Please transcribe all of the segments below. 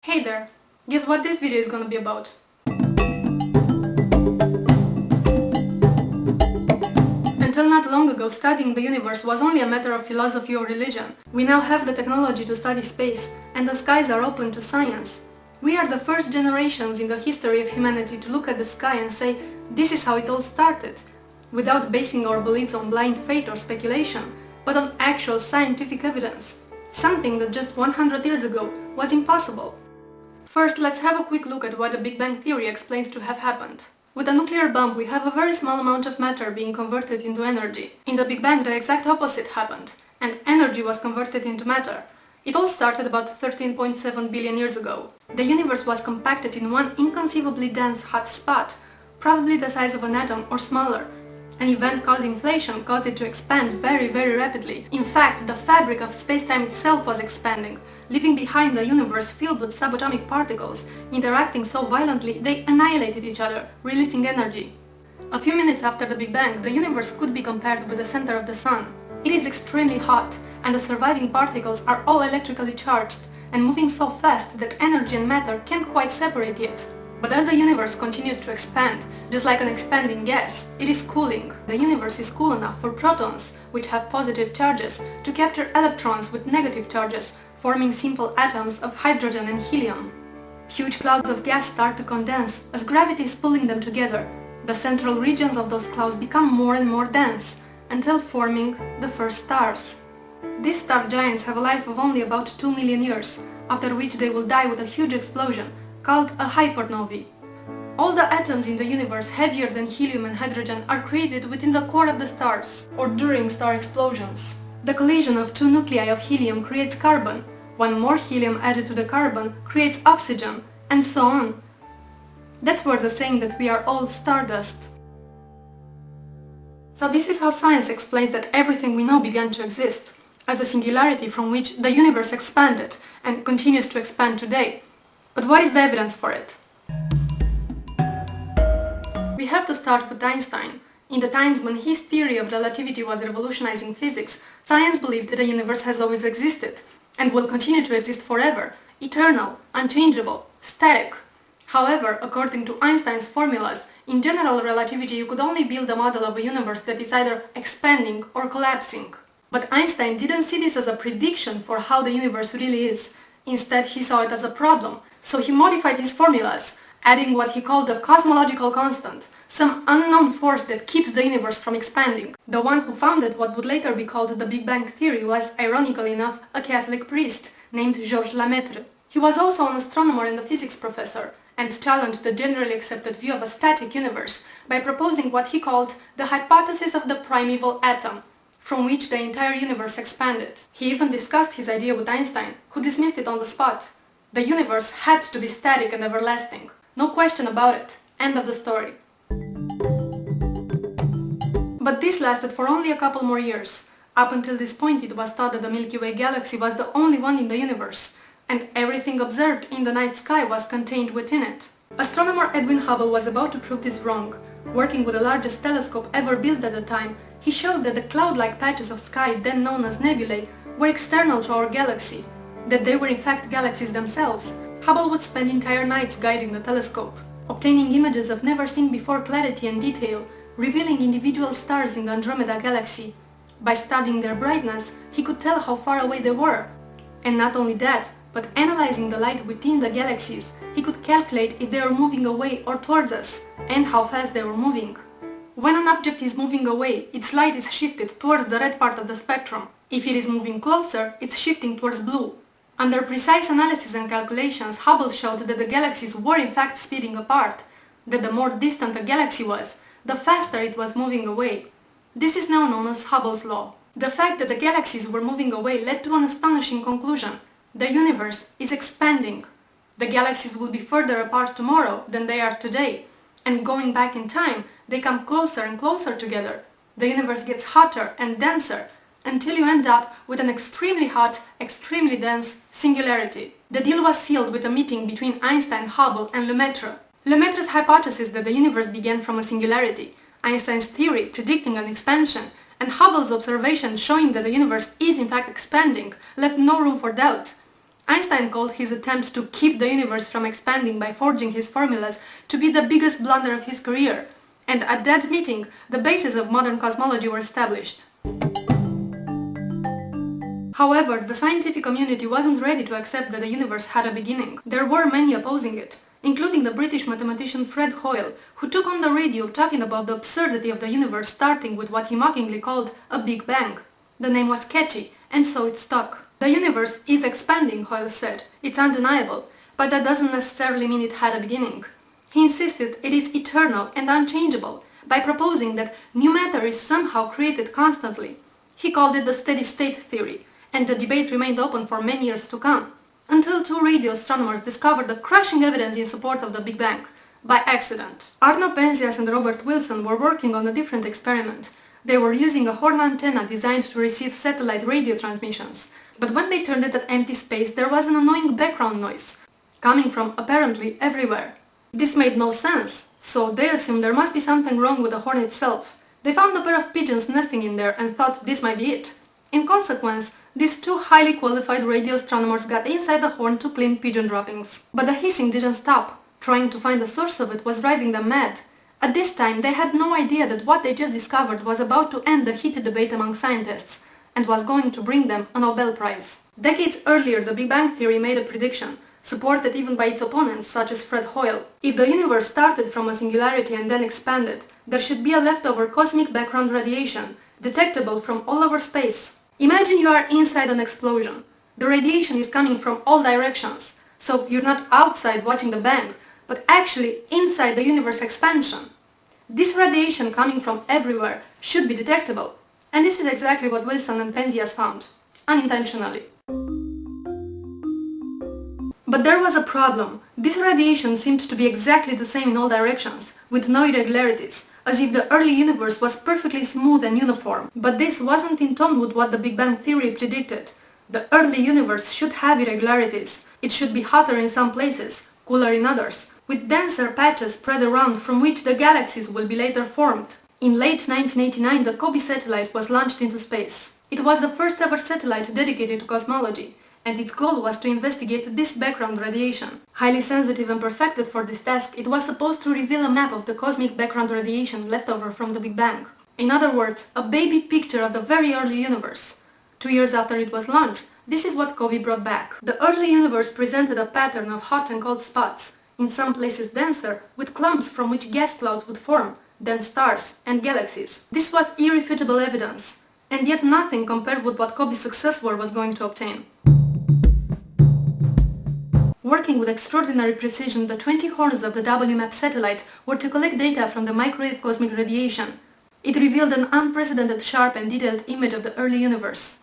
Hey there! Guess what this video is gonna be about? Until not long ago, studying the universe was only a matter of philosophy or religion. We now have the technology to study space, and the skies are open to science. We are the first generations in the history of humanity to look at the sky and say, this is how it all started, without basing our beliefs on blind faith or speculation, but on actual scientific evidence. Something that just 100 years ago was impossible. First, let's have a quick look at what the Big Bang Theory explains to have happened. With a nuclear bomb, we have a very small amount of matter being converted into energy. In the Big Bang, the exact opposite happened, and energy was converted into matter. It all started about 13.7 billion years ago. The universe was compacted in one inconceivably dense hot spot, probably the size of an atom or smaller. An event called inflation caused it to expand very rapidly. In fact, the fabric of space-time itself was expanding, leaving behind a universe filled with subatomic particles, interacting so violently they annihilated each other, releasing energy. A few minutes after the Big Bang, the universe could be compared with the center of the sun. It is extremely hot, and the surviving particles are all electrically charged, and moving so fast that energy and matter can't quite separate yet. But as the universe continues to expand, just like an expanding gas, it is cooling. The universe is cool enough for protons, which have positive charges, to capture electrons with negative charges, forming simple atoms of hydrogen and helium. Huge clouds of gas start to condense as gravity is pulling them together. The central regions of those clouds become more and more dense, until forming the first stars. These star giants have a life of only about 2 million years, after which they will die with a huge explosion, called a hypernovae. All the atoms in the universe heavier than helium and hydrogen are created within the core of the stars, or during star explosions. The collision of two nuclei of helium creates carbon, one more helium added to the carbon creates oxygen, and so on. That's where the saying that we are all stardust. So this is how science explains that everything we know began to exist, as a singularity from which the universe expanded and continues to expand today. But what is the evidence for it? We have to start with Einstein. In the times when his theory of relativity was revolutionizing physics, science believed that the universe has always existed, and will continue to exist forever, eternal, unchangeable, static. However, according to Einstein's formulas, in general relativity you could only build a model of a universe that is either expanding or collapsing. But Einstein didn't see this as a prediction for how the universe really is. Instead, he saw it as a problem, so he modified his formulas, adding what he called the cosmological constant, some unknown force that keeps the universe from expanding. The one who founded what would later be called the Big Bang Theory was, ironically enough, a Catholic priest named Georges Lemaitre. He was also an astronomer and a physics professor, and challenged the generally accepted view of a static universe by proposing what he called the hypothesis of the primeval atom, from which the entire universe expanded. He even discussed his idea with Einstein, who dismissed it on the spot. The universe had to be static and everlasting. No question about it. End of the story. But this lasted for only a couple more years. Up until this point it was thought that the Milky Way galaxy was the only one in the universe, and everything observed in the night sky was contained within it. Astronomer Edwin Hubble was about to prove this wrong. Working with the largest telescope ever built at the time, he showed that the cloud-like patches of sky, then known as nebulae, were external to our galaxy, that they were in fact galaxies themselves. Hubble would spend entire nights guiding the telescope, obtaining images of never-seen-before clarity and detail, revealing individual stars in the Andromeda galaxy. By studying their brightness, he could tell how far away they were. And not only that, but analyzing the light within the galaxies, he could calculate if they were moving away or towards us, and how fast they were moving. When an object is moving away, its light is shifted towards the red part of the spectrum. If it is moving closer, it's shifting towards blue. Under precise analysis and calculations, Hubble showed that the galaxies were in fact speeding apart, that the more distant a galaxy was, the faster it was moving away. This is now known as Hubble's law. The fact that the galaxies were moving away led to an astonishing conclusion. The universe is expanding. The galaxies will be further apart tomorrow than they are today, and going back in time, they come closer and closer together. The universe gets hotter and denser, until you end up with an extremely hot, extremely dense singularity. The deal was sealed with a meeting between Einstein, Hubble and Lemaitre. Lemaitre's hypothesis that the universe began from a singularity, Einstein's theory predicting an expansion, and Hubble's observation showing that the universe is in fact expanding left no room for doubt. Einstein called his attempt to keep the universe from expanding by forging his formulas to be the biggest blunder of his career, and at that meeting, the bases of modern cosmology were established. However, the scientific community wasn't ready to accept that the universe had a beginning. There were many opposing it, including the British mathematician Fred Hoyle, who took on the radio talking about the absurdity of the universe starting with what he mockingly called a Big Bang. The name was catchy, and so it stuck. The universe is expanding, Hoyle said. It's undeniable, but that doesn't necessarily mean it had a beginning. He insisted it is eternal and unchangeable, by proposing that new matter is somehow created constantly. He called it the steady-state theory, and the debate remained open for many years to come, until two radio astronomers discovered the crushing evidence in support of the Big Bang, by accident. Arno Penzias and Robert Wilson were working on a different experiment. They were using a horn antenna designed to receive satellite radio transmissions, but when they turned it at empty space there was an annoying background noise, coming from apparently everywhere. This made no sense, so they assumed there must be something wrong with the horn itself. They found a pair of pigeons nesting in there and thought this might be it. In consequence, these two highly qualified radio astronomers got inside the horn to clean pigeon droppings. But the hissing didn't stop. Trying to find the source of it was driving them mad. At this time, they had no idea that what they just discovered was about to end the heated debate among scientists, and was going to bring them a Nobel Prize. Decades earlier, the Big Bang Theory made a prediction, supported even by its opponents such as Fred Hoyle. If the universe started from a singularity and then expanded, there should be a leftover cosmic background radiation, detectable from all over space. Imagine you are inside an explosion. The radiation is coming from all directions, so you're not outside watching the bang, but actually inside the universe expansion. This radiation coming from everywhere should be detectable, and this is exactly what Wilson and Penzias found, unintentionally. But there was a problem. This radiation seemed to be exactly the same in all directions, with no irregularities, as if the early universe was perfectly smooth and uniform. But this wasn't in tone with what the Big Bang Theory predicted. The early universe should have irregularities. It should be hotter in some places, cooler in others, with denser patches spread around from which the galaxies will be later formed. In late 1989, the Coby Satellite was launched into space. It was the first ever satellite dedicated to cosmology, and its goal was to investigate this background radiation. Highly sensitive and perfected for this task, it was supposed to reveal a map of the cosmic background radiation left over from the Big Bang. In other words, a baby picture of the very early universe. 2 years after it was launched, this is what Coby brought back. The early universe presented a pattern of hot and cold spots, in some places denser, with clumps from which gas clouds would form, then stars and galaxies. This was irrefutable evidence, and yet nothing compared with what Coby's successor was going to obtain. Working with extraordinary precision, the 20 horns of the WMAP satellite were to collect data from the microwave cosmic radiation. It revealed an unprecedented sharp and detailed image of the early universe.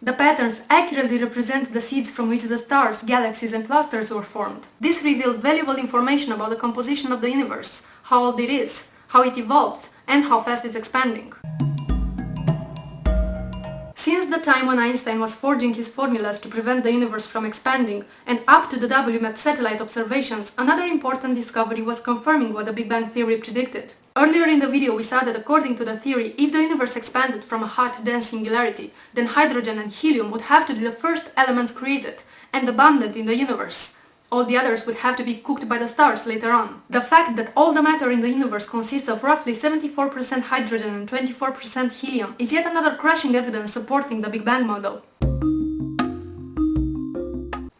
The patterns accurately represent the seeds from which the stars, galaxies and clusters were formed. This revealed valuable information about the composition of the universe, how old it is, how it evolved, and how fast it's expanding. Since the time when Einstein was forging his formulas to prevent the universe from expanding, and up to the WMAP satellite observations, another important discovery was confirming what the Big Bang Theory predicted. Earlier in the video we saw that according to the theory, if the universe expanded from a hot, dense singularity, then hydrogen and helium would have to be the first elements created and abundant in the universe. All the others would have to be cooked by the stars later on. The fact that all the matter in the universe consists of roughly 74% hydrogen and 24% helium is yet another crushing evidence supporting the Big Bang model.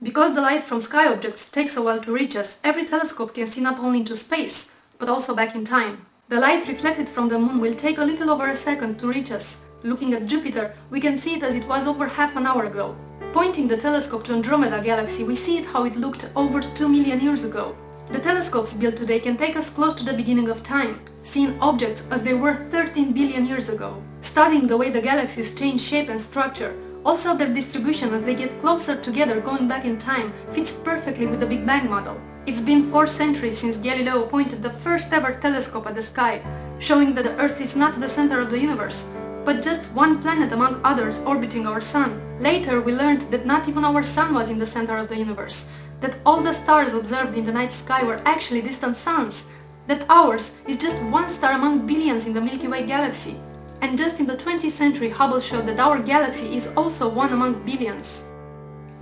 Because the light from sky objects takes a while to reach us, every telescope can see not only into space, but also back in time. The light reflected from the moon will take a little over a second to reach us. Looking at Jupiter, we can see it as it was over half an hour ago. Pointing the telescope to Andromeda galaxy, we see it how it looked over 2 million years ago. The telescopes built today can take us close to the beginning of time, seeing objects as they were 13 billion years ago. Studying the way the galaxies change shape and structure, also their distribution as they get closer together going back in time, fits perfectly with the Big Bang model. It's been 4 centuries since Galileo pointed the first ever telescope at the sky, showing that the Earth is not the center of the universe, but just one planet among others orbiting our Sun. Later we learned that not even our Sun was in the center of the universe, that all the stars observed in the night sky were actually distant suns, that ours is just one star among billions in the Milky Way galaxy, and just in the 20th century Hubble showed that our galaxy is also one among billions.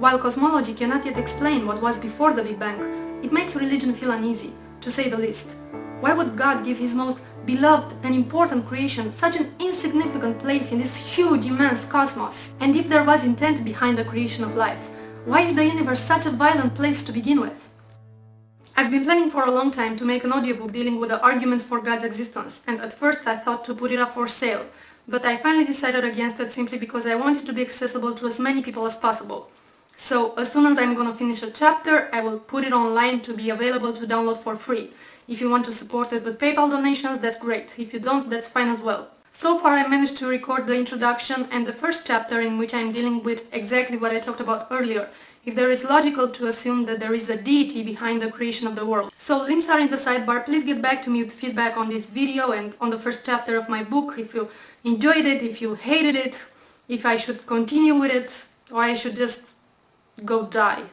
While cosmology cannot yet explain what was before the Big Bang, it makes religion feel uneasy, to say the least. Why would God give his most beloved and important creation such an insignificant place in this huge, immense cosmos? And if there was intent behind the creation of life, why is the universe such a violent place to begin with? I've been planning for a long time to make an audiobook dealing with the arguments for God's existence, and at first I thought to put it up for sale, but I finally decided against it simply because I want it to be accessible to as many people as possible. So as soon as I'm gonna finish a chapter, I will put it online to be available to download for free. If you want to support it with PayPal donations, that's great. If you don't, that's fine as well. So far I managed to record the introduction and the first chapter, in which I'm dealing with exactly what I talked about earlier. If there is logical to assume that there is a deity behind the creation of the world. So links are in the sidebar. Please get back to me with feedback on this video and on the first chapter of my book, if you enjoyed it, if you hated it, if I should continue with it, or I should just go die.